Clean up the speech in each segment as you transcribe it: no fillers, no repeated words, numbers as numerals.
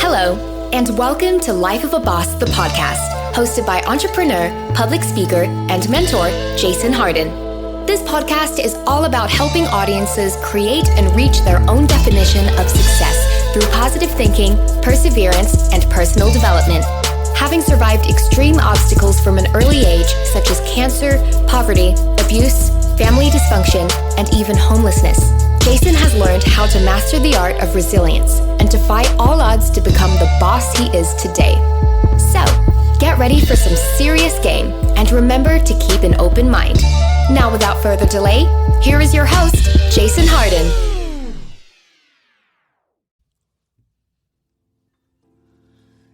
Hello, and welcome to Life of a Boss, the podcast, hosted by entrepreneur, public speaker, and mentor, Jason Hardin. This podcast is all about helping audiences create and reach their own definition of success through positive thinking, perseverance, and personal development. Having survived extreme obstacles from an early age, such as cancer, poverty, abuse, family dysfunction, and even homelessness, Jason has learned how to master the art of resilience and defy all odds to become the boss he is today. So, get ready for some serious game and remember to keep an open mind. Now, without further delay, here is your host, Jason Hardin.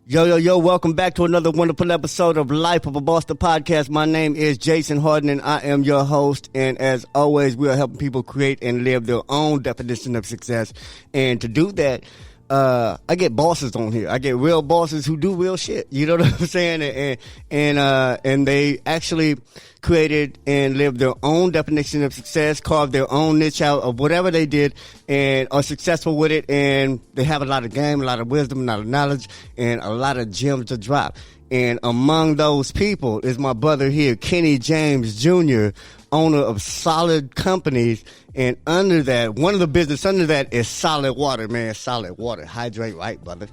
Yo, welcome back to another wonderful episode of Life of a Boss, the podcast. My name is Jason Hardin, and I am your host. And as always, we are helping people create and live their own definition of success. And to do that, I get bosses on here. I get real bosses who do real shit. You know what I'm saying? And they actually created and lived their own definition of success, carved their own niche out of whatever they did, and are successful with it. And they have a lot of game, a lot of wisdom, a lot of knowledge, and a lot of gems to drop. And among those people is my brother here, Kenny James Jr., owner of Solid Companies. And under that, one of the business under that is Solid Water, man. Solid Water. Hydrate right, brother.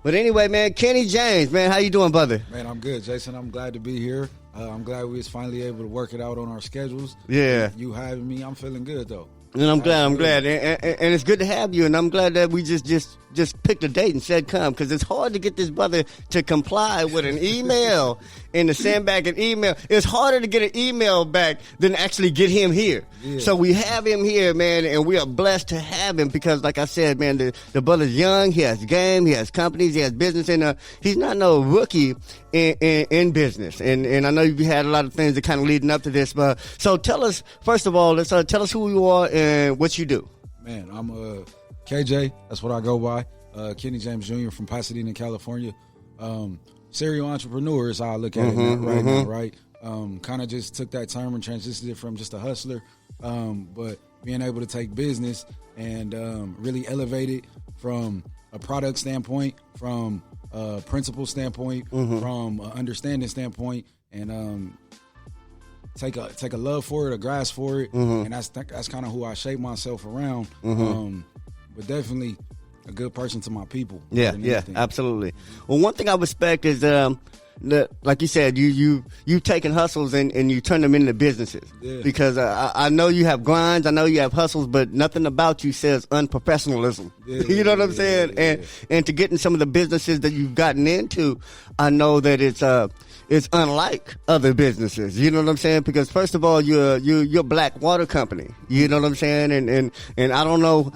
But anyway, man, Kenny James, man, how you doing, brother? Man, I'm good, Jason. I'm glad to be here. I'm glad we was finally able to work it out on our schedules. Yeah. You having me, I'm feeling good, though. And I'm glad. And it's good to have you. And I'm glad that we just picked a date and said come, because it's hard to get this brother to comply with an email and to send back an email. It's harder to get an email back than actually get him here. Yeah. So we have him here, man, and we are blessed to have him because, like I said, man, the brother's young. He has game. He has companies. He has business. And he's not no rookie in business. And I know you've had a lot of things that kind of leading up to this. But so tell us, first of all, let's tell us who you are and what you do. Man, I'm KJ. That's what I go by. Kenny James Jr. from Pasadena, California. Serial entrepreneur is how I look at it right now, right? Kind of just took that term and transitioned it from just a hustler, but being able to take business and really elevate it from a product standpoint, from a principle standpoint, from an understanding standpoint, and take a love for it, a grasp for it, and that's kind of who I shape myself around. But definitely a good person to my people. Yeah, absolutely. Well, one thing I respect is like you said, you've taken hustles and you turn them into businesses. Yeah. Because I know you have grinds, I know you have hustles, but nothing about you says unprofessionalism. Yeah, you know what I'm saying? Yeah. And to get in some of the businesses that you've gotten into, I know that it's unlike other businesses. You know what I'm saying? Because first of all, you're Black Water Company. You know what I'm saying? And I don't know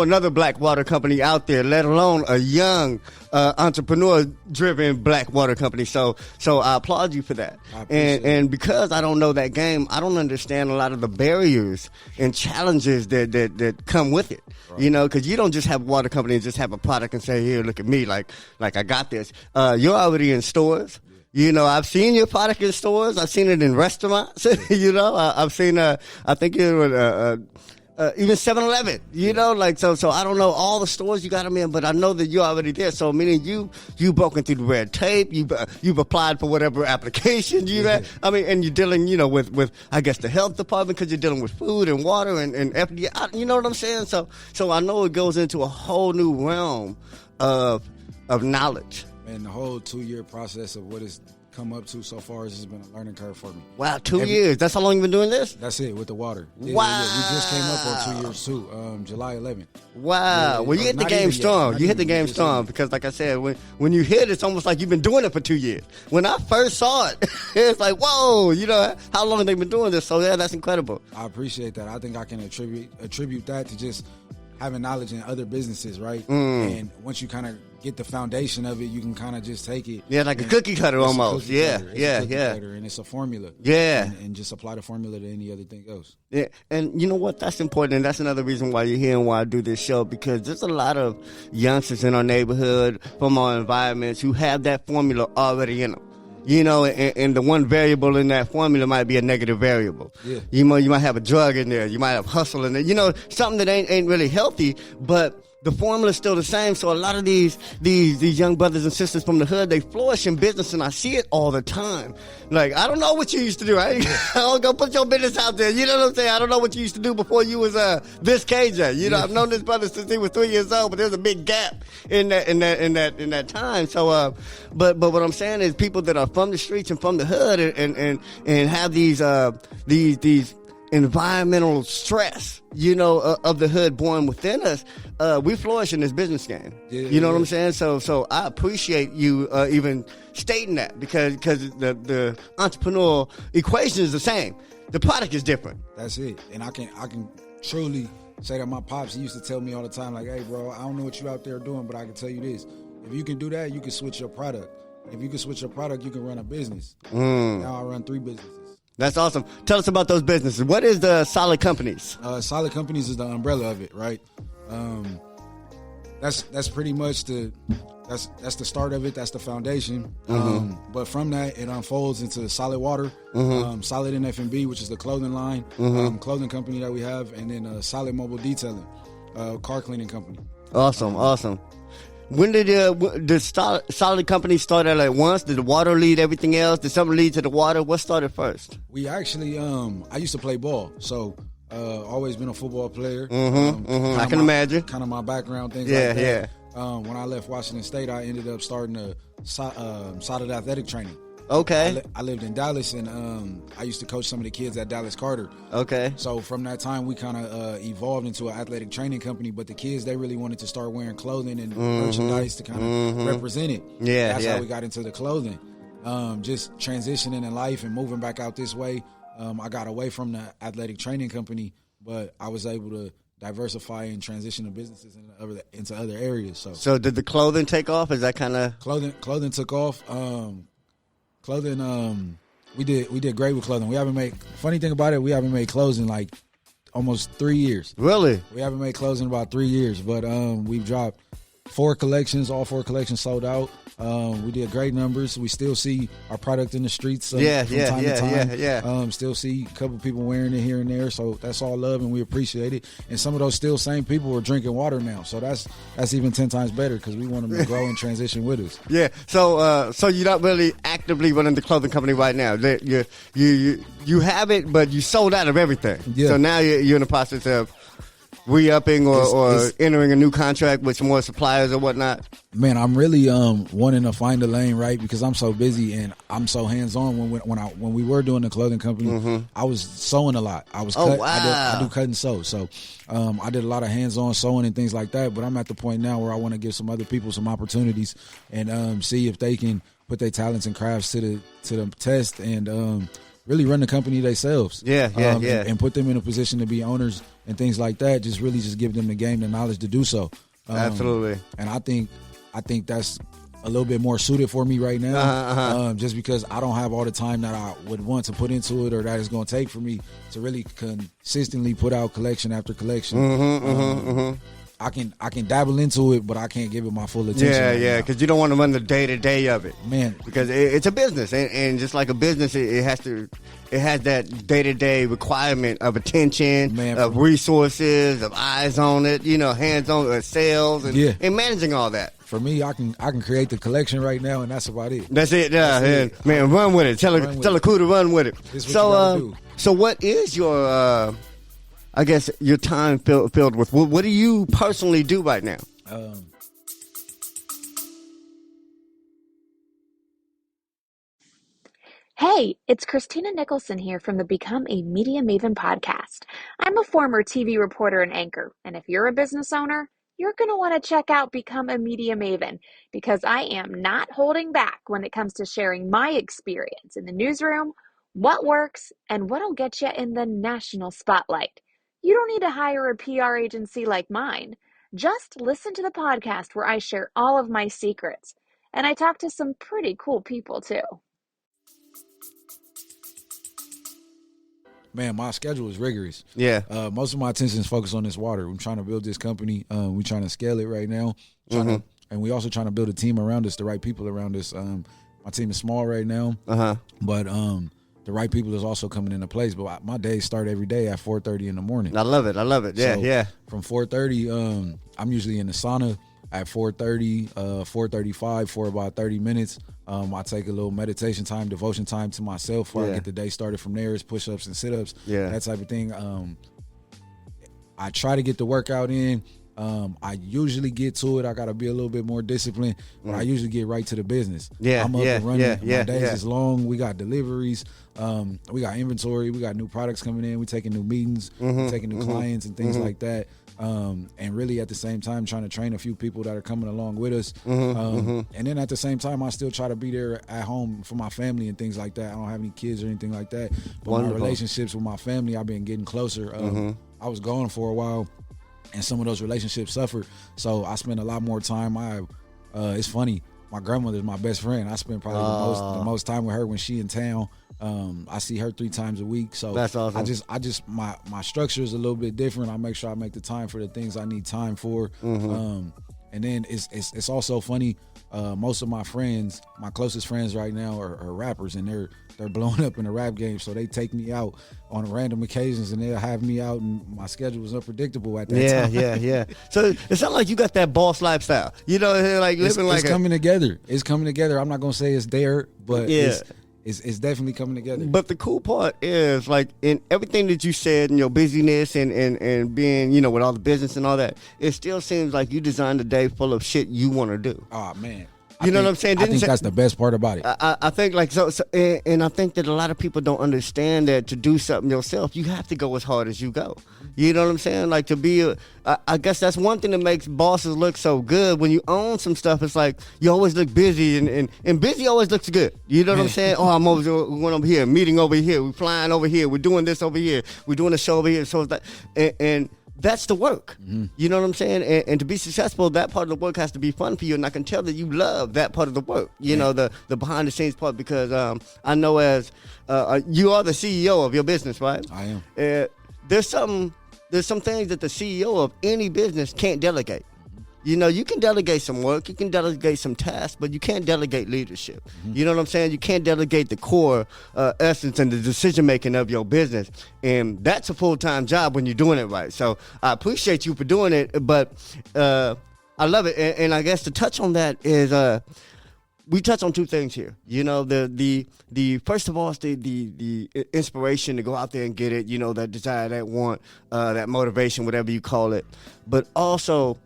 another Black Water Company out there, let alone a young entrepreneur-driven Black Water Company. So I applaud you for that. And because I don't know that game, I don't understand a lot of the barriers and challenges that come with it. Right. You know, because you don't just have a water company and just have a product and say, here, look at me, like I got this. You're already in stores. You know, I've seen your product in stores. I've seen it in restaurants. You know, I've seen, I think it was, even 7-Eleven, you know, like, so I don't know all the stores you got them in, but I know that you're already there. So meaning you broken through the red tape, you've applied for whatever application you had. I mean, and you're dealing, you know, with I guess the health department because you're dealing with food and water and FDA. You know what I'm saying? So I know it goes into a whole new realm of knowledge. And the whole 2-year process of what it's come up to so far has been a learning curve for me. Wow, 2 years. That's how long you've been doing this? That's it, with the water. Wow. Yeah. We just came up on 2 years too, July 11th. Wow. Yeah, well, you hit the game strong. You hit the game strong because, like I said, when you hit, it's almost like you've been doing it for 2 years. When I first saw it, it's like, whoa, you know, how long have they been doing this? So, yeah, that's incredible. I appreciate that. I think I can attribute that to just having knowledge in other businesses, right? And once you kind of get the foundation of it, you can kind of just take it. Yeah, like a cookie cutter almost. Yeah. And it's a formula. Yeah. And just apply the formula to any other thing else. Yeah, and you know what? That's important, and that's another reason why you're here and why I do this show, because there's a lot of youngsters in our neighborhood, from our environments, who have that formula already in them. You know, and the one variable in that formula might be a negative variable. Yeah. You might have a drug in there. You might have hustle in there. You know, something that ain't really healthy, but the formula is still the same. So a lot of these young brothers and sisters from the hood, they flourish in business, and I see it all the time. Like, I don't know what you used to do. I don't go put your business out there. You know what I'm saying? I don't know what you used to do before you was this KJ. You know, I've known this brother since he was 3 years old, but there's a big gap in that time. So, but what I'm saying is, people that are from the streets and from the hood and have these environmental stress, of the hood born within us, we flourish in this business game. You know what I'm saying? So I appreciate you even stating that, because the entrepreneurial equation is the same. The product is different. That's it. And I can truly say that my pops, he used to tell me all the time, like, hey, bro, I don't know what you out there doing, but I can tell you this. If you can do that, you can switch your product. If you can switch your product, you can run a business. Now I run 3 businesses. That's awesome. Tell us about those businesses. What is the Solid Companies? Solid Companies is the umbrella of it, right? That's pretty much that's the start of it. That's the foundation. But from that, it unfolds into Solid Water, Solid NF&B, which is the clothing line, clothing company that we have, and then Solid Mobile Detailing, car cleaning company. Awesome. When did the Solid Company start at once? Did the water lead everything else? Did something lead to the water? What started first? We actually, I used to play ball, so always been a football player. I can imagine. Kind of my background, things like that. When I left Washington State, I ended up starting a solid athletic training. Okay. I lived in Dallas, and I used to coach some of the kids at Dallas Carter. Okay. So from that time, we kind of evolved into an athletic training company. But the kids, they really wanted to start wearing clothing and merchandise to kind of represent it. Yeah, that's how we got into the clothing. Just transitioning in life and moving back out this way. I got away from the athletic training company, but I was able to diversify and transition the businesses into other areas. So did the clothing take off? Is that kind of clothing took off? Clothing, we did great with clothing. Funny thing about it, we haven't made clothes in like almost 3 years. Really? We haven't made clothes in about 3 years, but we've dropped 4 collections. All 4 collections sold out. We did great numbers. We still see our product in the streets from time to time. Still see a couple people wearing it here and there, so that's all love, and we appreciate it. And some of those still same people are drinking water now, so that's even 10 times better, because we want them to grow and transition with us. Yeah. So you're not really actively running the clothing company right now. You have it, but you sold out of everything. Yeah. So now you're in the process of re-upping or entering a new contract with some more suppliers or whatnot? Man, I'm really wanting to find a lane, right? Because I'm so busy and I'm so hands-on. When we were doing the clothing company, I was sewing a lot. I was I do cut and sew. So I did a lot of hands-on sewing and things like that. But I'm at the point now where I want to give some other people some opportunities and see if they can put their talents and crafts to the test and really run the company themselves. And put them in a position to be owners and things like that. Just give them the game, the knowledge to do so. Absolutely. And I think that's a little bit more suited for me right now, just because I don't have all the time that I would want to put into it, or that it's going to take for me to really consistently put out collection after collection. I can dabble into it, but I can't give it my full attention. Because you don't want to run the day-to-day of it. Man. Because it's a business, and just like a business, it has that day-to-day requirement of attention, of resources, of eyes on it, hands on sales, and managing all that. For me, I can create the collection right now, and that's about it. That's it. Man, run with it. Tell a crew to run with it. So what is your I guess your time filled with? What do you personally do right now? Hey, it's Christina Nicholson here from the Become a Media Maven podcast. I'm a former TV reporter and anchor, and if you're a business owner, you're going to want to check out Become a Media Maven, because I am not holding back when it comes to sharing my experience in the newsroom, what works, and what'll get you in the national spotlight. You don't need to hire a PR agency like mine. Just listen to the podcast where I share all of my secrets. And I talk to some pretty cool people too. Man, my schedule is rigorous. Yeah. Most of my attention is focused on this water. I'm trying to build this company. We're trying to scale it right now. And we also trying to build a team around us, the right people around us. My team is small right now. But the right people is also coming into place. But my days start every day at 4:30 in the morning. I love it. Yeah, so yeah. From 4:30, I'm usually in the sauna at 4:30, 4:35 for about 30 minutes. I take a little meditation time, devotion time to myself before I get the day started. From there, it's push-ups and sit-ups, that type of thing. I try to get the workout in. I usually get to it. I got to be a little bit more disciplined, but I usually get right to the business. I'm up and running. My days is long. We got deliveries. We got inventory. We got new products coming in. We taking new meetings. We taking new clients and things like that. And really at the same time trying to train a few people that are coming along with us. And then at the same time, I still try to be there at home for my family and things like that. I don't have any kids or anything like that. But Wonderful. my relationships with my family, I've been getting closer. I was gone for a while, and some of those relationships suffered. So I spend a lot more time. It's funny. My grandmother's my best friend. I spend probably the most time with her when she in town. I see her 3 times a week. So that's awesome. I just my structure is a little bit different. I make sure I make the time for the things I need time for. And then it's also funny. Most of my friends, my closest friends right now are rappers, and they're blowing up in the rap game. So they take me out on random occasions, and they'll have me out, and my schedule is unpredictable at that time. Yeah. So it sounds like you got that boss lifestyle. You know, like living it's coming together. It's coming together. I'm not gonna say it's there, but it's definitely coming together. But the cool part is, like, in everything that you said, and your busyness and being, you know, with all the business and all that, it still seems like you designed a day full of shit you want to do. Oh man. You know what I'm saying? I think that's the best part about it. I think like so and I think that a lot of people don't understand that to do something yourself, you have to go as hard as you go. You know what I'm saying? Like to be I guess that's one thing that makes bosses look so good. When you own some stuff, it's like you always look busy, and busy always looks good. You know what I'm saying? Oh, I'm going over here, meeting over here, we're flying over here, we're doing this over here, we're doing a show over here. So it's like, and that's the work. You know what I'm saying? And to be successful, that part of the work has to be fun for you. And I can tell that you love that part of the work, you know, the behind the scenes part, because I know as you are the CEO of your business, right? I am. There's some things that the CEO of any business can't delegate. You know, you can delegate some work, you can delegate some tasks, but you can't delegate leadership. You know what I'm saying? You can't delegate the core essence and the decision-making of your business. And that's a full-time job when you're doing it right. So I appreciate you for doing it, but I love it. And I guess to touch on that is we touch on 2 things here. You know, the first of all, it's the inspiration to go out there and get it, you know, that desire, that want, that motivation, whatever you call it. But also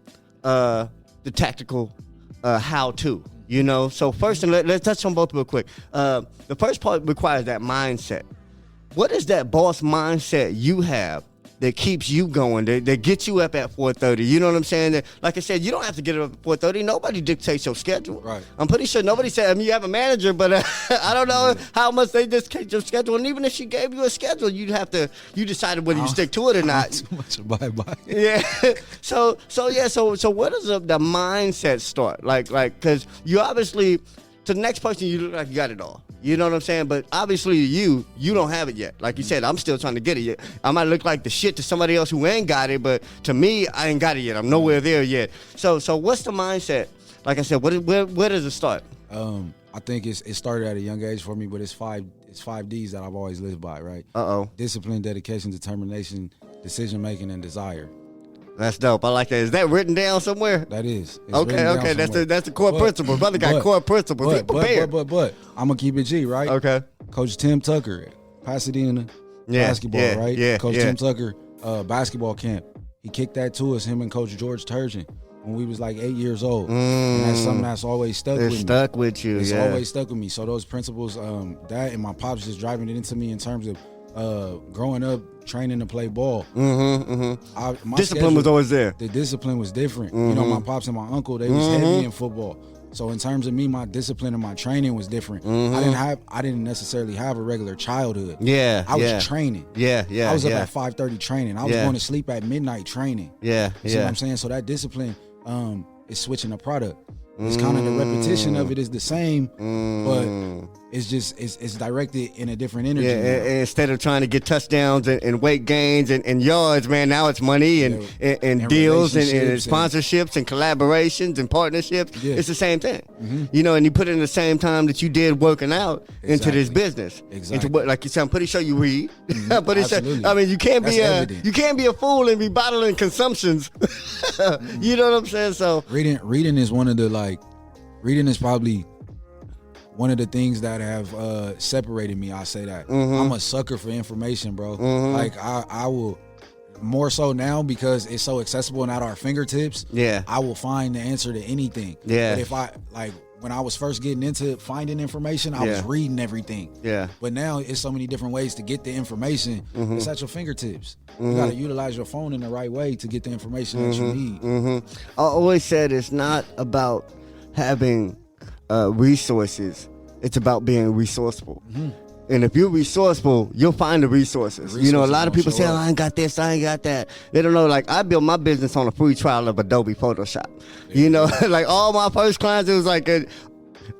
the tactical how-to, you know. So first, and let's touch on both real quick. The first part requires that mindset. What is that boss mindset you have that keeps you going, that gets you up at 4:30? You know what I'm saying? That, like I said, you don't have to get up at 4:30. Nobody dictates your schedule. Right. I'm pretty sure nobody said, I mean, you have a manager, but I don't know how much they dictate your schedule. And even if she gave you a schedule, you decided whether you stick to it or not. Too much bye-bye. Yeah. So where does the mindset start? Like, because you obviously, to the next person, you look like you got it all. You know what I'm saying? But obviously you don't have it yet. Like you said, I'm still trying to get it yet. I might look like the shit to somebody else who ain't got it, but to me, I ain't got it yet. I'm nowhere there yet. So what's the mindset? Like I said, where does it start? I think it started at a young age for me, but it's five D's that I've always lived by, right? Discipline, dedication, determination, decision-making, and desire. That's dope. I like that. Is that written down somewhere? That is. Okay. That's the core principle. Brother got core principles. Be prepared. But I'm gonna keep it G, right? Okay. Coach Tim Tucker, Pasadena basketball, right? Yeah. Coach Tim Tucker, basketball camp. He kicked that to us, him and Coach George Turgeon, when we was like 8 years old. And that's something that's always stuck with me. It's stuck with you. It's always stuck with me. So those principles, that and my pops just driving it into me in terms of growing up, training to play ball. Discipline was always there. The discipline was different. You know, my pops and my uncle, they was heavy in football. So in terms of me, my discipline and my training was different. I didn't necessarily have a regular childhood. I was training. I was up at 5:30 training. I was going to sleep at midnight training. You see what I'm saying? So that discipline is switching the product. It's kind of the repetition of it is the same, but it's directed in a different energy. Yeah, instead of trying to get touchdowns and weight gains and yards, man, now it's money and deals and sponsorships and collaborations and partnerships. Yeah. It's the same thing. You know, and you put it in the same time that you did working out into this business. Exactly. Into what, like you said, I'm pretty sure you read. Absolutely. I mean, you can't be a fool and be bottling consumptions. You know what I'm saying? So reading is one of the reading is probably one of the things that have separated me. I say that I'm a sucker for information, bro. Like I will more so now because it's so accessible and at our fingertips. Yeah, I will find the answer to anything. Yeah, but if I when I was first getting into finding information, I was reading everything. Yeah, but now it's so many different ways to get the information. It's at your fingertips. You got to utilize your phone in the right way to get the information that you need. I always said it's not about having resources. It's about being resourceful. And if you're resourceful, you'll find the resources. You know, a lot of people say, I ain't got this, I ain't got that. They don't know, like, I built my business on a free trial of Adobe Photoshop. Yeah. You know, like all my first clients, it was like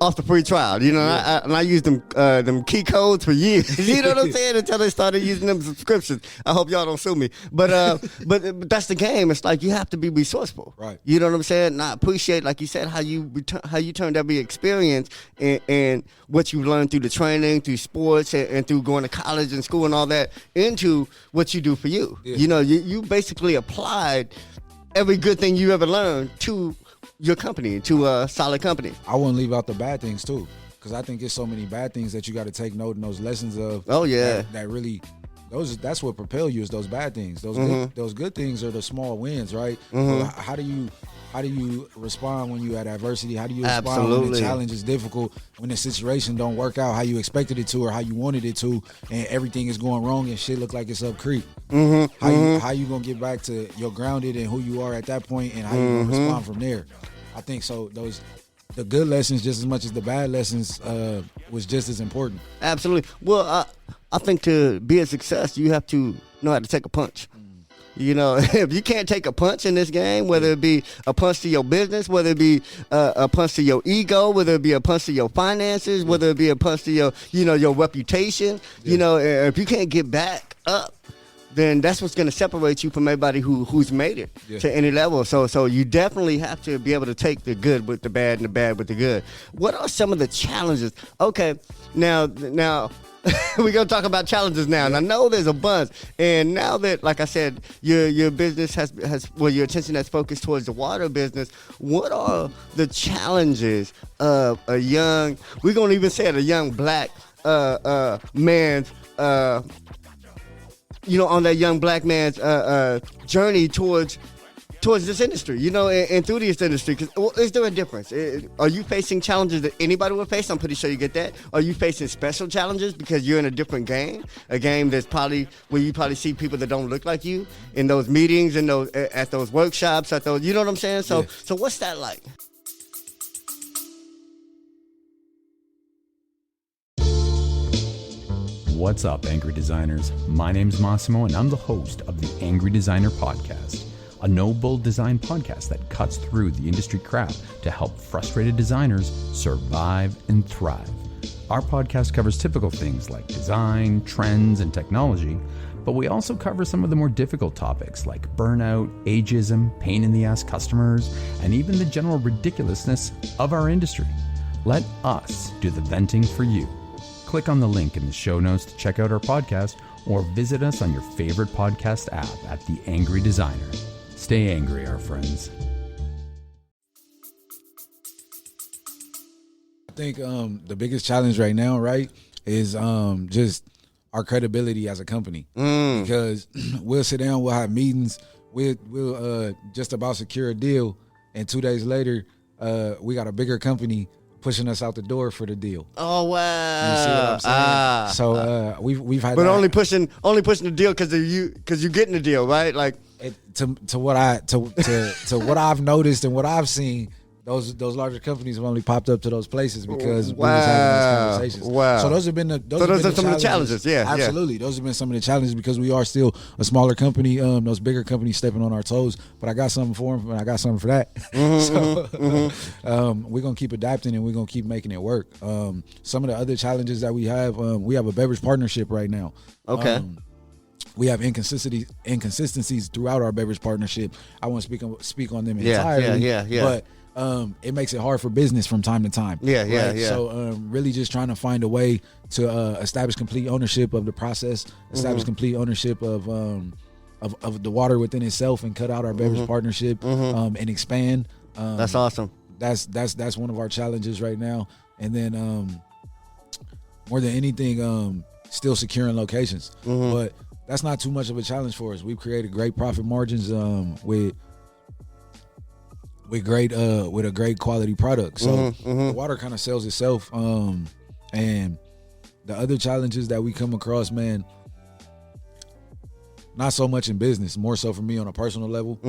off the free trial, you know, and I used them key codes for years. You know what I'm saying? Until they started using them subscriptions. I hope y'all don't sue me, but that's the game. It's like you have to be resourceful, right? You know what I'm saying? And I appreciate, like you said, how you turned every experience and what you learned through the training, through sports, and through going to college and school and all that into what you do for you. Yeah. You know, you basically applied every good thing you ever learned to your company, to a solid company. I wouldn't leave out the bad things too, because I think there's so many bad things that you got to take note in those lessons of. Oh yeah, that really, that's what propel you is those bad things. Those good things are the small wins, right? So how do you respond when you had adversity? How do you respond when the challenge is difficult? When the situation don't work out how you expected it to or how you wanted it to, and everything is going wrong and shit look like it's up creek. How you gonna get back to your grounded and who you are at that point, and how you gonna respond from there? I think so. The good lessons, just as much as the bad lessons, was just as important. Absolutely. Well, I think to be a success, you have to know how to take a punch. You know, if you can't take a punch in this game, whether it be a punch to your business, whether it be a punch to your ego, whether it be a punch to your finances, whether it be a punch to your reputation, you know, if you can't get back up, then that's what's going to separate you from everybody who's made it to any level. So you definitely have to be able to take the good with the bad and the bad with the good. What are some of the challenges? Okay, now we're going to talk about challenges now. And I know there's a bunch. And now that, like I said, your business has your attention has focused towards the water business, what are the challenges of a young black man's on that young black man's journey towards this industry, you know, and through this industry? Is there a difference? Are you facing challenges that anybody would face? I'm pretty sure you get that. Are you facing special challenges because you're in a different game, a game that's probably where you probably see people that don't look like you in those meetings and at those workshops, at those, you know what I'm saying? So what's that like? What's up, Angry Designers? My name's Massimo, and I'm the host of the Angry Designer Podcast, a no-bull design podcast that cuts through the industry crap to help frustrated designers survive and thrive. Our podcast covers typical things like design, trends, and technology, but we also cover some of the more difficult topics like burnout, ageism, pain-in-the-ass customers, and even the general ridiculousness of our industry. Let us do the venting for you. Click on the link in the show notes to check out our podcast, or visit us on your favorite podcast app at The Angry Designer. Stay angry, our friends. I think the biggest challenge right now, right, is just our credibility as a company. Because we'll sit down, we'll have meetings, we'll just about secure a deal, and 2 days later, we got a bigger company pushing us out the door for the deal. Oh wow! You see what I'm saying? So we've had, but that. only pushing the deal because you're getting the deal, right? Like to what I've noticed and what I've seen, those larger companies have only popped up to those places because we was having those conversations. Wow. So those have been those are some of the challenges. Yeah, absolutely. Those have been some of the challenges because we are still a smaller company. Those bigger companies stepping on our toes. But I got something for them, and I got something for that. We're gonna keep adapting, and we're gonna keep making it work. Some of the other challenges that we have a beverage partnership right now. Okay. We have inconsistencies throughout our beverage partnership. I won't speak on them entirely. Yeah. But it makes it hard for business from time to time. Yeah. So really just trying to find a way to establish complete ownership of the process, establish complete ownership of the water within itself, and cut out our beverage partnership and expand. That's awesome. That's one of our challenges right now. And then more than anything, still securing locations. But that's not too much of a challenge for us. We've created great profit margins with a great quality product. So the water kind of sells itself. And the other challenges that we come across, man, not so much in business, more so for me on a personal level.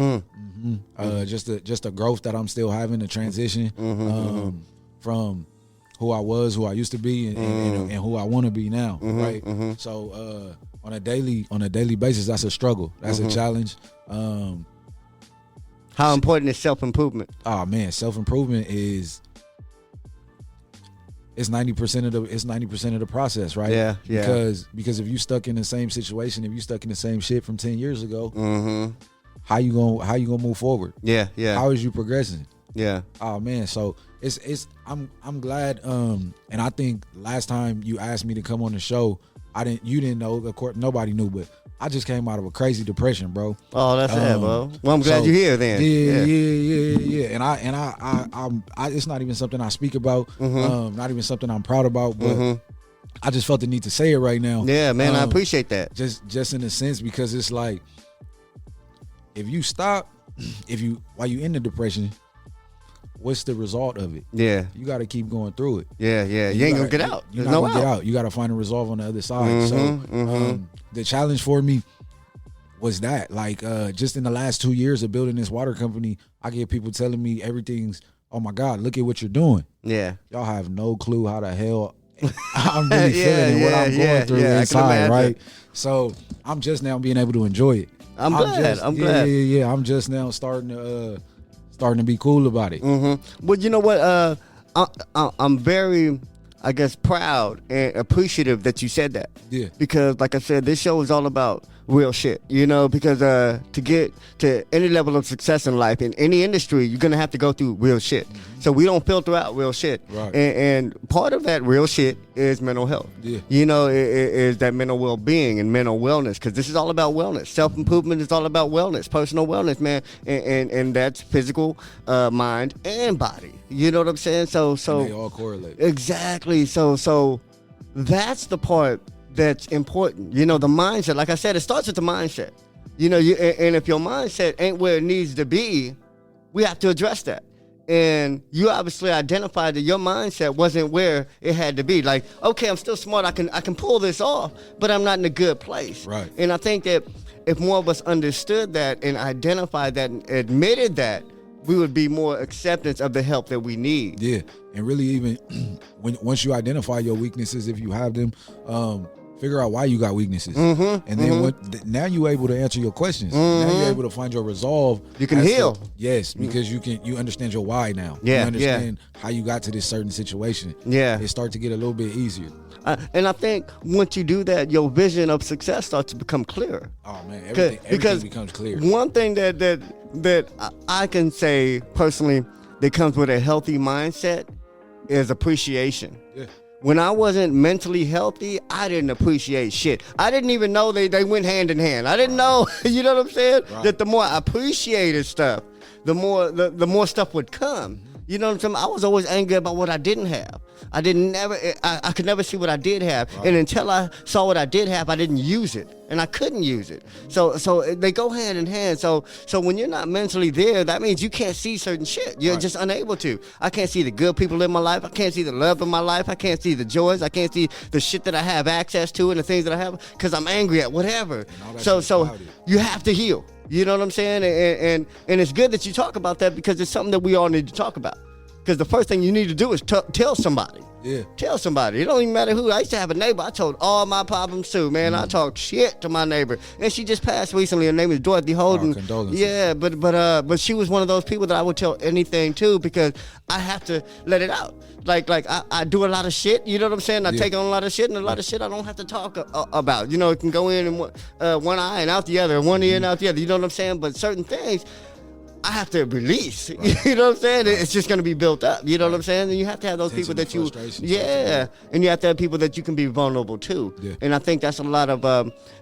Just the growth that I'm still having, the transition from who I was, who I used to be, and who I want to be now, right? So on a daily basis, that's a struggle. That's a challenge. How important is self-improvement? Oh man, self-improvement it's 90% of the process, right? Yeah. Because if you stuck in the same situation, if you stuck in the same shit from 10 years ago, how you gonna move forward? Yeah. How is you progressing? Yeah. Oh man, so I'm glad. And I think last time you asked me to come on the show, you didn't know. Of course, nobody knew, but I just came out of a crazy depression, bro. Oh, that's it, bro. Well, I'm glad you're here then. Yeah. And I it's not even something I speak about. Not even something I'm proud about, but I just felt the need to say it right now. Yeah, man, I appreciate that. Just in a sense, because it's like, if you stop, while you in the depression, what's the result of it? Yeah. You got to keep going through it. Yeah. You ain't gonna get out. You're not gonna get out. You got to find a resolve on the other side. The challenge for me was that, like, just in the last 2 years of building this water company, I get people telling me everything's, oh my God, look at what you're doing. Yeah. Y'all have no clue how the hell I'm really feeling and what I'm going through inside, right? So I'm just now being able to enjoy it. I'm glad. Yeah. I'm just now starting to be cool about it. Well, you know what? I'm very, I guess, proud and appreciative that you said that. Yeah. Because, like I said, this show is all about real shit, because to get to any level of success in life, in any industry, you're going to have to go through real shit. So we don't filter out real shit. Right. And part of that real shit is mental health. Yeah. Is that mental well-being and mental wellness, because this is all about wellness. Self-improvement is all about wellness, personal wellness, man. And that's physical, mind, and body. You know what I'm saying? So and they all correlate. Exactly. So that's the part that's important. The mindset, like I said, it starts with the mindset. And if your mindset ain't where it needs to be, we have to address that. And you obviously identified that your mindset wasn't where it had to be. Like, okay, I'm still smart, I can pull this off, but I'm not in a good place. Right. And I think that if more of us understood that and identified that and admitted that, we would be more acceptance of the help that we need. Yeah, and really even once you identify your weaknesses, if you have them, figure out why you got weaknesses. And then now you're able to answer your questions. Now you're able to find your resolve. You can heal. Yes, because you understand your why now. Yeah, you understand how you got to this certain situation. Yeah. It starts to get a little bit easier. And I think once you do that, your vision of success starts to become clearer. Oh man, everything becomes clear. One thing that I can say personally that comes with a healthy mindset is appreciation. Yeah. When I wasn't mentally healthy, I didn't appreciate shit. I didn't even know they went hand in hand. I didn't know, you know what I'm saying? Right. That the more I appreciated stuff, the more stuff would come. You know what I'm saying? I was always angry about what I didn't have. I could never see what I did have. Right. And until I saw what I did have, I didn't use it. And I couldn't use it. So they go hand in hand. So when you're not mentally there, that means you can't see certain shit. You're just unable to. I can't see the good people in my life. I can't see the love in my life. I can't see the joys. I can't see the shit that I have access to and the things that I have because I'm angry at whatever. So you have to heal. You know what I'm saying? And it's good that you talk about that because it's something that we all need to talk about. because the first thing you need to do is tell somebody. Yeah. Tell somebody. It don't even matter who. I used to have a neighbor. I told all my problems too, man. I talked shit to my neighbor, and she just passed recently. Her name is Dorothy Hardin. Condolences. Yeah, but she was one of those people that I would tell anything to because I have to let it out. Like I do a lot of shit. You know what I'm saying? I take on a lot of shit, and a lot of shit I don't have to talk about. You know, it can go in one eye and out the other, one ear and out the other. You know what I'm saying? But certain things I have to release. Right. You know what I'm saying? It's just going to be built up. You know what I'm saying? And you have to have those people that you, and you have to have people that you can be vulnerable to. Yeah. And I think that's a lot of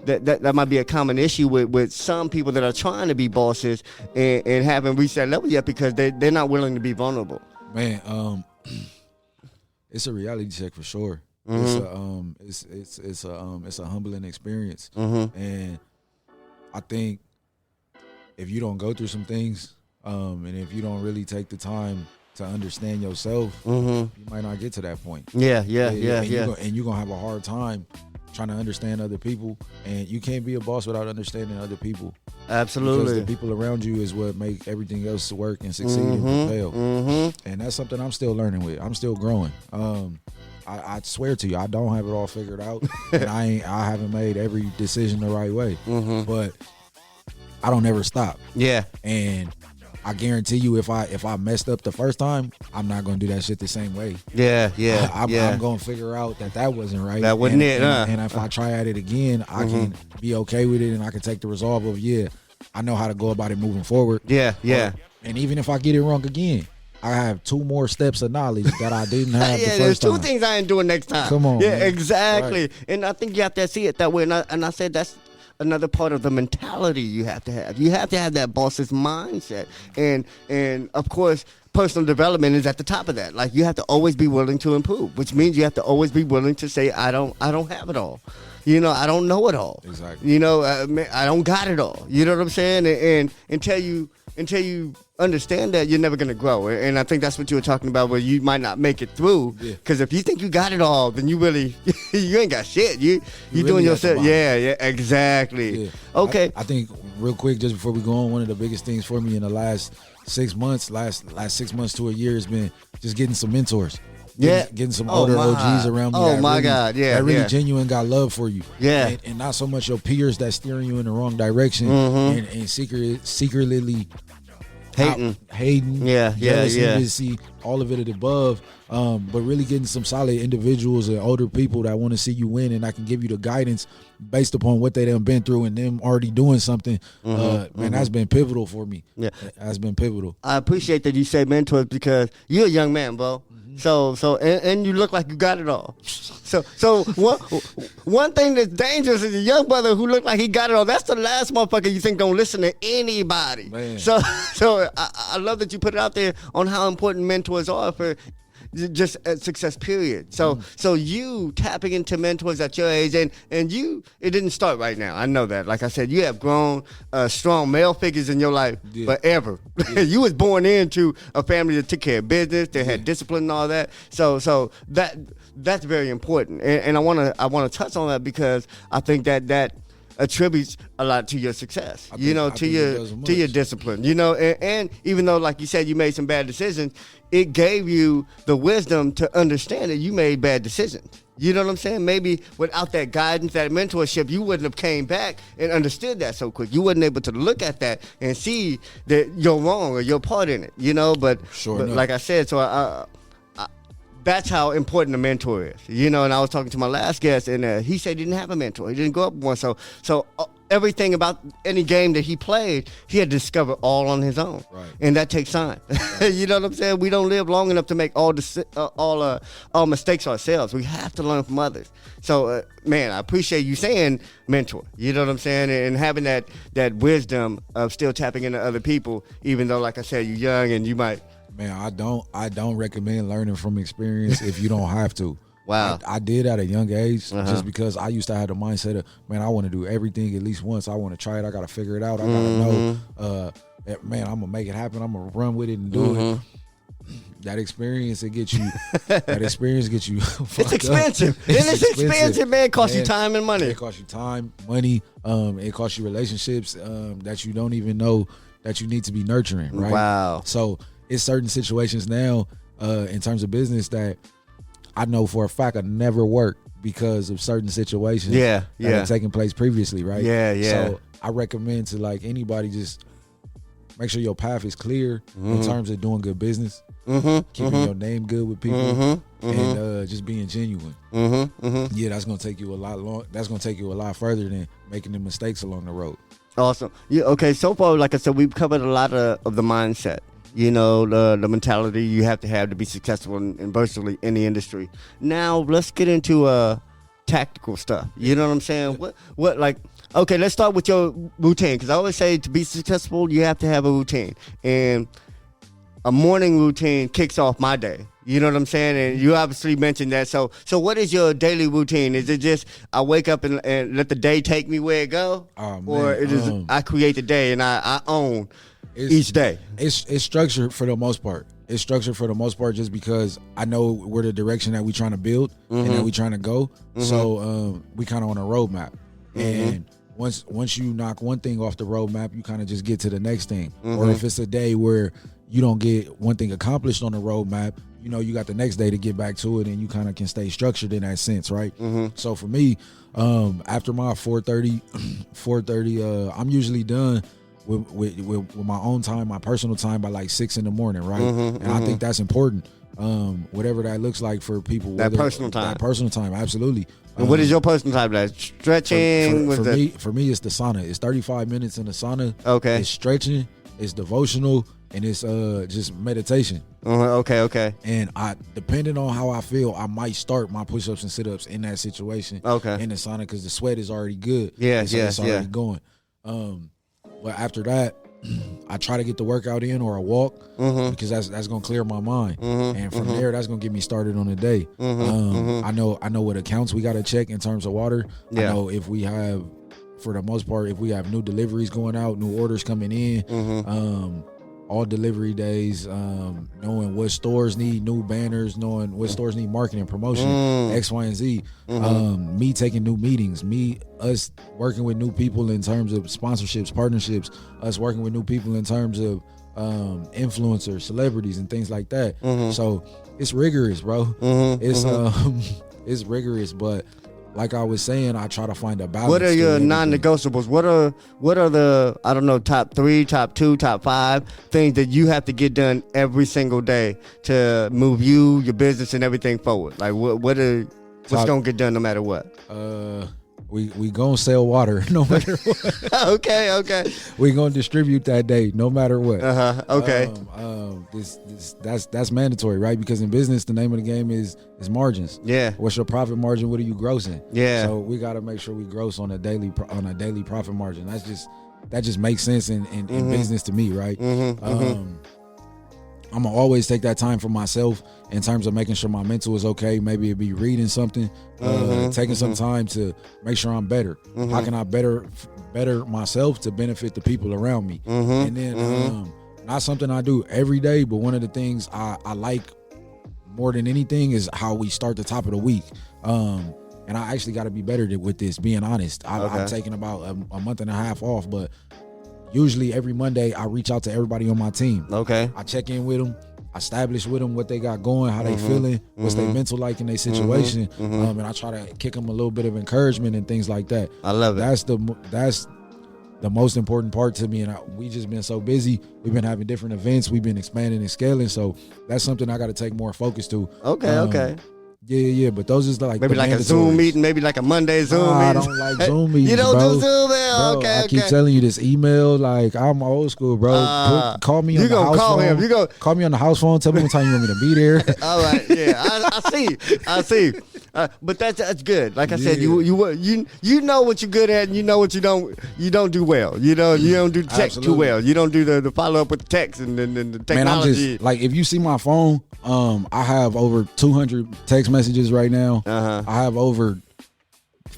that might be a common issue with some people that are trying to be bosses and haven't reached that level yet because they're not willing to be vulnerable. Man, it's a reality check for sure. It's a humbling experience, and I think if you don't go through some things, and if you don't really take the time to understand yourself, you might not get to that point. Yeah. And you're gonna have a hard time trying to understand other people, and you can't be a boss without understanding other people. Absolutely. Because the people around you is what make everything else work and succeed and propel. And that's something I'm still learning with. I'm still growing. I swear to you, I don't have it all figured out, and I haven't made every decision the right way. But I don't ever stop. Yeah. And I guarantee you, if I messed up the first time, I'm not gonna do that shit the same way. Yeah. I'm gonna figure out that wasn't right. That wasn't it. And if I try at it again, I can be okay with it, and I can take the resolve of I know how to go about it moving forward. Yeah. And even if I get it wrong again, I have 2 more steps of knowledge that I didn't have the first time. There's 2 things I ain't doing next time. Come on. Yeah, man. exactly. Right. And I think you have to see it that way. And I said that's another part of the mentality you have to have. You have to have that boss's mindset. And of course, personal development is at the top of that. Like you have to always be willing to improve, which means you have to always be willing to say, I don't have it all. You know, I don't know it all. Exactly. You know, I don't got it all. You know what I'm saying? And until you understand that, you're never going to grow. And I think that's what you were talking about, where you might not make it through. Because if you think you got it all, then you really, you ain't got shit. You really doing yourself. Yeah, exactly. Yeah. Okay. I think real quick, just before we go on, one of the biggest things for me in the last 6 months, last 6 months to a year has been just getting some mentors. Getting some older OGs around me. That really genuine got love for you. Yeah. And not so much your peers that steering you in the wrong direction and secretly hating, jealousy, all of it above. But really getting some solid individuals and older people that want to see you win, and I can give you the guidance based upon what they done been through and them already doing something. Man, that's been pivotal for me. Yeah, that's been pivotal. I appreciate that you say mentors because you're a young man, bro. So and you look like you got it all. So one thing that's dangerous is a young brother who look like he got it all. That's the last motherfucker you think don't listen to anybody. Man. So I love that you put it out there on how important mentors are for just a success period. So you tapping into mentors at your age, and it didn't start right now. I know that. Like I said, you have grown strong male figures in your life forever. You was born into a family that took care of business, that had discipline and all that. So that's very important. And I wanna touch on that because I think that attributes a lot to your success, to your discipline, and even though, like you said, you made some bad decisions, it gave you the wisdom to understand that you made bad decisions. You know what I'm saying? Maybe without that guidance, that mentorship, you wouldn't have came back and understood that so quick. You wasn't able to look at that and see that you're wrong or your part in it, but like I said, so that's how important a mentor is, and I was talking to my last guest, and he said he didn't have a mentor. He didn't grow up with one. So everything about any game that he played, he had to discover all on his own. Right. And that takes time. Right. You know what I'm saying? We don't live long enough to make all mistakes ourselves. We have to learn from others. So, man, I appreciate you saying mentor. You know what I'm saying? And having that wisdom of still tapping into other people, even though, like I said, you're young and you might. Man, I don't recommend learning from experience if you don't have to. Wow. I did at a young age just because I used to have the mindset of, man, I want to do everything at least once. I want to try it. I got to figure it out. I got to know, man, I'm going to make it happen. I'm going to run with it and do it. That experience, gets you it's expensive. It's expensive, man. It costs you time and money. It costs you time, money. It costs you relationships that you don't even know that you need to be nurturing, right? Wow. So it's certain situations now in terms of business that I know for a fact I never worked because of certain situations that have taken place previously, right? So I recommend to like anybody, just make sure your path is clear in terms of doing good business, keeping your name good with people, and just being genuine. Yeah, that's gonna take you that's gonna take you a lot further than making the mistakes along the road. Awesome. Yeah. Okay. So far, like I said, we've covered a lot of the mindset. You know, the mentality you have to be successful in virtually any industry. Now let's get into tactical stuff. You know what I'm saying? What like? Okay, let's start with your routine, because I always say to be successful, you have to have a routine, and a morning routine kicks off my day. You know what I'm saying? And you obviously mentioned that. So what is your daily routine? Is it just I wake up and let the day take me where it go, or it is I create the day and I own each day? It's structured for the most part. It's structured for the most part just because I know where the direction that we're trying to build and that we're trying to go. So we kind of on a roadmap. And once you knock one thing off the roadmap, you kind of just get to the next thing. Or if it's a day where you don't get one thing accomplished on the roadmap, you know, you got the next day to get back to it, and you kind of can stay structured in that sense, right? So for me, after my 4:30, I'm usually done with my own time, my personal time, by like 6 a.m, right? And I think that's important. Whatever that looks like for people. That personal time. That personal time, absolutely. And what is your personal time? Like stretching? For me, it's the sauna. It's 35 minutes in the sauna. Okay. It's stretching. It's devotional, and it's just meditation. Okay. And depending on how I feel, I might start my push-ups and sit-ups in that situation. Okay. In the sauna, because the sweat is already good. It's already going. But after that, I try to get the workout in or a walk, because that's gonna clear my mind, and from there that's gonna get me started on the day. I know what accounts we gotta check in terms of water. I know if we have, for the most part, if we have new deliveries going out, new orders coming in, all delivery days, knowing what stores need new banners, knowing what stores need marketing, promotion, X, Y, and Z. Me taking new meetings, us working with new people in terms of sponsorships, partnerships, us working with new people in terms of influencers, celebrities, and things like that. So it's rigorous, bro. It's rigorous, but like I was saying, I try to find a balance. What are your non-negotiables? What are the, I don't know, top 3, top 2, top 5 things that you have to get done every single day to move you, your business, and everything forward? Like what's gonna get done no matter what? We gonna sell water no matter what. Okay. We gonna distribute that day no matter what. Okay. That's mandatory, right? Because in business, the name of the game is margins. Yeah. What's your profit margin? What are you grossing? Yeah. So we got to make sure we gross on a daily profit margin. That just makes sense in business to me, right? I'm gonna always take that time for myself in terms of making sure my mental is okay. Maybe it be reading something, taking some time to make sure I'm better. How can I better myself to benefit the people around me? And then not something I do every day, but one of the things I like more than anything is how we start the top of the week. And I actually got to be better with this, being honest. I'm taking about a month and a half off, but usually every Monday I reach out to everybody on my team. Okay. I check in with them. I establish with them what they got going, how they feeling, what's their mental like in their situation, and I try to kick them a little bit of encouragement and things like that. I love it. That's the most important part to me, and we just been so busy. We've been having different events. We've been expanding and scaling, so that's something I got to take more focus to. Okay. Yeah, but those is like maybe like a Zoom meeting, maybe like a Monday Zoom meeting. I don't like Zoom meetings. You don't do Zoom, man? Okay, I keep telling you this email. Like, I'm old school, bro. Call me on the house phone. Call me on the house phone. Tell me what time you want me to be there. All right, yeah, I see. But that's good. Like I said, you know what you're good at, and you know what you don't do well. You know, you don't do text too well. You don't do the follow up with the text and the technology. Man, I'm just like, if you see my phone, I have over 200 text messages right now. I have over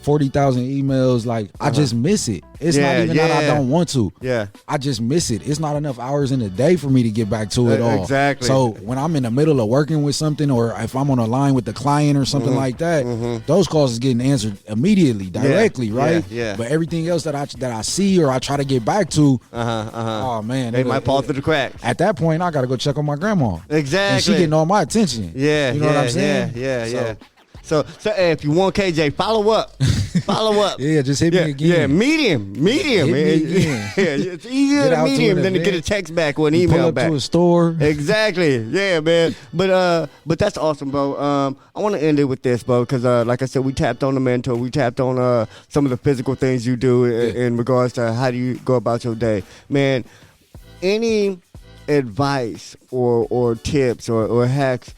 40,000 emails. Like I just miss it. It's not even that I don't want to. Yeah. I just miss it. It's not enough hours in the day for me to get back to it all. Exactly. So when I'm in the middle of working with something, or if I'm on a line with the client or something like that, those calls is getting answered immediately, directly, right? Yeah. But everything else that I see or I try to get back to, oh man, they might fall through the cracks. At that point, I gotta go check on my grandma. Exactly. And she getting all my attention. Yeah. You know what I'm saying? Yeah. So if you want KJ, follow up. Yeah, just hit me again. Yeah, medium. Hit me again. It's easier to medium than to get a text back or an email pull up back. to a store. Exactly. Yeah, man. But that's awesome, bro. I want to end it with this, bro, because like I said, we tapped on the mentor. We tapped on some of the physical things you do in regards to how do you go about your day, man. Any advice or tips or hacks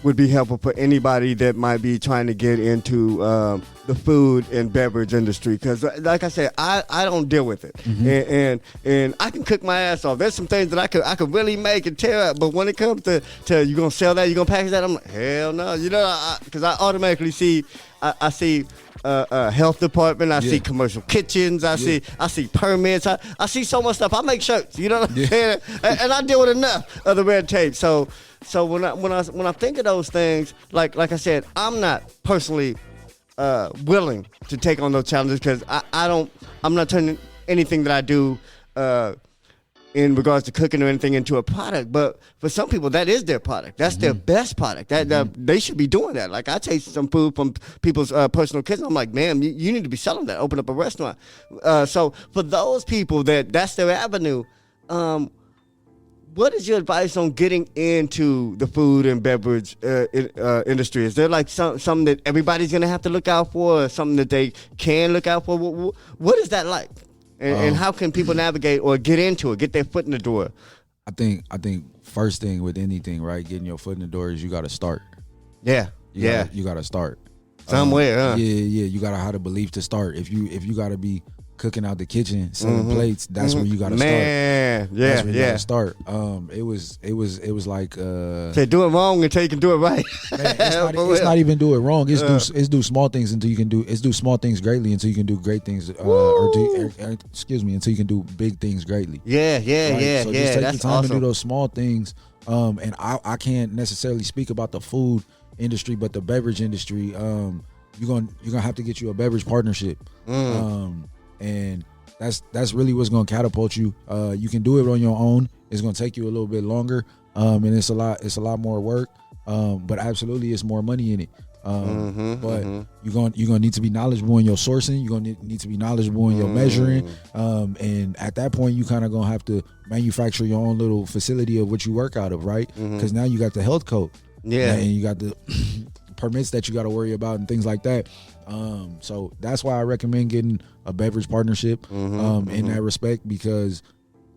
would be helpful for anybody that might be trying to get into the food and beverage industry, because like I said, I don't deal with it, and I can cook my ass off. There's some things that I could really make and tear up, but when it comes to you gonna sell that, you gonna package that, I'm like, hell no, you know, because I automatically see I see health department, I see commercial kitchens, I see permits, I see so much stuff. I make shirts, you know what I'm saying? And I deal with enough of the red tape. So when I think of those things, like I said, I'm not personally willing to take on those challenges, because I'm not turning anything that I do in regards to cooking or anything into a product. But for some people, that is their product. That's their best product. That they should be doing that. Like, I taste some food from people's personal kitchen. I'm like, man, you need to be selling that. Open up a restaurant. So for those people that's their avenue, what is your advice on getting into the food and beverage industry? Is there like something that everybody's going to have to look out for, or something that they can look out for? What is that like? And how can people navigate or get into it, get their foot in the door? I think first thing with anything, right, getting your foot in the door is you got to start. Yeah. You got to start. Somewhere, Yeah. You got to have the belief to start. If you got to be cooking out the kitchen, selling plates, that's where you got to start. Man, that's where you got to start. It was like say do it wrong until you can do it right. Man, it's not even do it wrong. It's do small things until you can do. It's do small things greatly until you can do great things. Until you can do big things greatly. Yeah. So just take That's the time awesome. to do those small things. And I can't necessarily speak about the food industry, but the beverage industry. You're gonna have to get you a beverage partnership. And that's really what's gonna catapult you. You can do it on your own. It's gonna take you a little bit longer, and it's a lot more work. But absolutely, it's more money in it. But you're gonna need to be knowledgeable in your sourcing. You're gonna need to be knowledgeable in your measuring. And at that point, you kind of gonna have to manufacture your own little facility of what you work out of, right? Because now you got the health code, and you got the permits that you got to worry about and things like that. So that's why I recommend getting a beverage partnership in that respect, because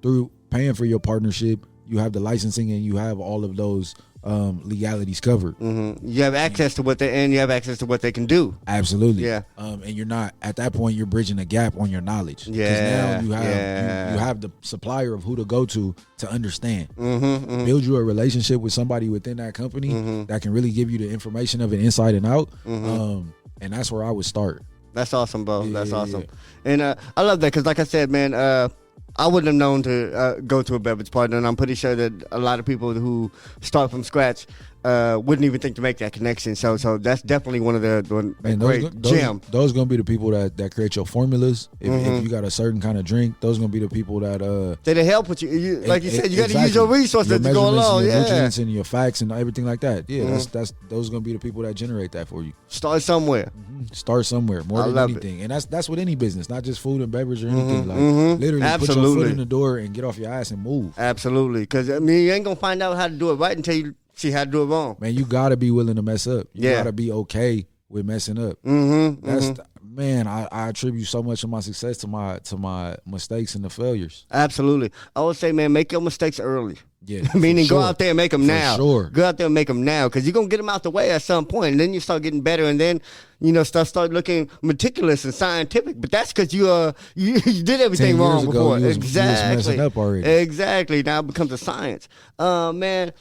through paying for your partnership, you have the licensing and you have all of those legalities covered. You have access to what you have access to what they can do. Absolutely. Yeah. And you're not, at that point, you're bridging a gap on your knowledge. Yeah. Now you have the supplier of who to go to understand. Build you a relationship with somebody within that company that can really give you the information of it inside and out. And that's where I would start. That's awesome, bro. That's awesome. And I love that, because like I said, man, I wouldn't have known to go to a beverage partner, and I'm pretty sure that a lot of people who start from scratch wouldn't even think to make that connection. So that's definitely one of the great gems. Those gonna be the people that create your formulas. If you got a certain kind of drink, those gonna be the people that they help with you. Like you said, you got to use your resources to go along. Your nutrients and your facts and everything like that. Yeah, that's those gonna be the people that generate that for you. Start somewhere. Start somewhere more than anything, and that's with any business, not just food and beverage or anything. Like literally, put your foot in the door and get off your ass and move. Absolutely, because I mean, you ain't gonna find out how to do it right until you see how to do it wrong. Man, you gotta be willing to mess up. You gotta be okay with messing up. Man, I attribute so much of my success to my mistakes and the failures. Absolutely, I would say, man, make your mistakes early. Yeah, meaning go out there and make them now. Sure. Go out there and make them now, because you're gonna get them out the way at some point, and then you start getting better, and then stuff start looking meticulous and scientific. But that's because you did everything wrong before. You was messing up already. Exactly. Now it becomes a science. Man.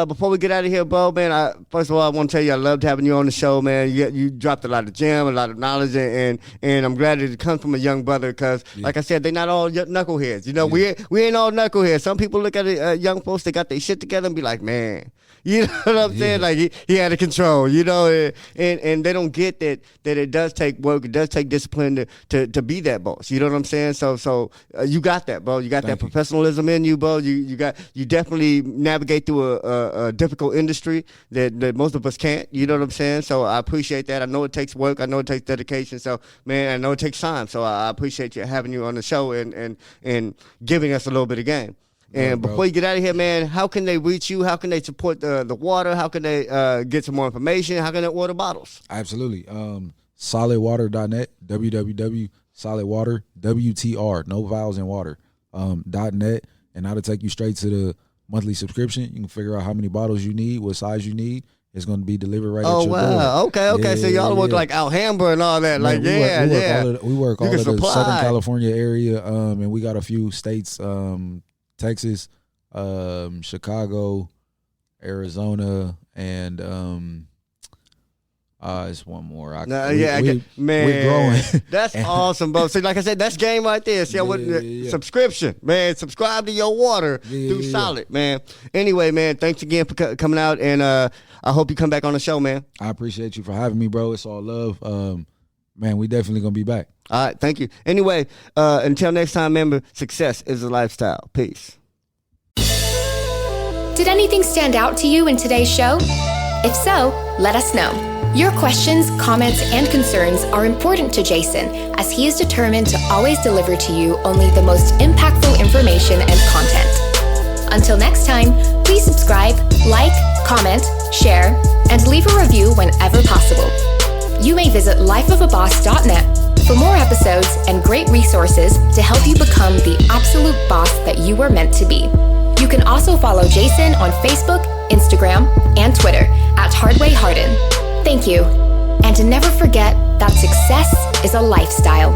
before we get out of here, bro, man, first of all, I want to tell you I loved having you on the show, man. You dropped a lot of gem, a lot of knowledge, and I'm glad that it comes from a young brother because, like I said, they're not all knuckleheads. You know, we ain't all knuckleheads. Some people look at young folks, they got their shit together and be like, man, you know what I'm saying? Like, he had a control, you know, and they don't get that it does take work, it does take discipline to be that boss. You know what I'm saying? So you got that, bro. You got that professionalism in you, bro. You definitely navigate through a difficult industry that most of us can't. You know what I'm saying? So I appreciate that. I know it takes work. I know it takes dedication. So, man, I know it takes time. So I appreciate you having you on the show and giving us a little bit of game. And before you get out of here, man, how can they reach you? How can they support the water? How can they get some more information? How can they order bottles? Absolutely. Solidwater.net, www.solidwater, WTR, no vowels in water, .net, and that'll take you straight to the monthly subscription. You can figure out how many bottles you need, what size you need. It's going to be delivered right at your door. Oh, wow. Okay. So y'all work like Alhambra and all that. Man, we work all of the Southern California area, and we got a few states, Texas, Chicago, Arizona, and it's one more. Man, we're growing. That's awesome, bro. See, like I said, that's game right there. See, subscription, man. Subscribe to your water through Solid, man. Anyway, man, thanks again for coming out, and I hope you come back on the show, man. I appreciate you for having me, bro. It's all love. Man, we definitely gonna be back. All right, thank you. Anyway, until next time, remember, success is a lifestyle. Peace. Did anything stand out to you in today's show? If so, let us know. Your questions, comments, and concerns are important to Jason as he is determined to always deliver to you only the most impactful information and content. Until next time, please subscribe, like, comment, share, and leave a review whenever possible. You may visit lifeofaboss.net for more episodes and great resources to help you become the absolute boss that you were meant to be. You can also follow Jason on Facebook, Instagram, and Twitter at Hardin. Thank you. And never forget that success is a lifestyle.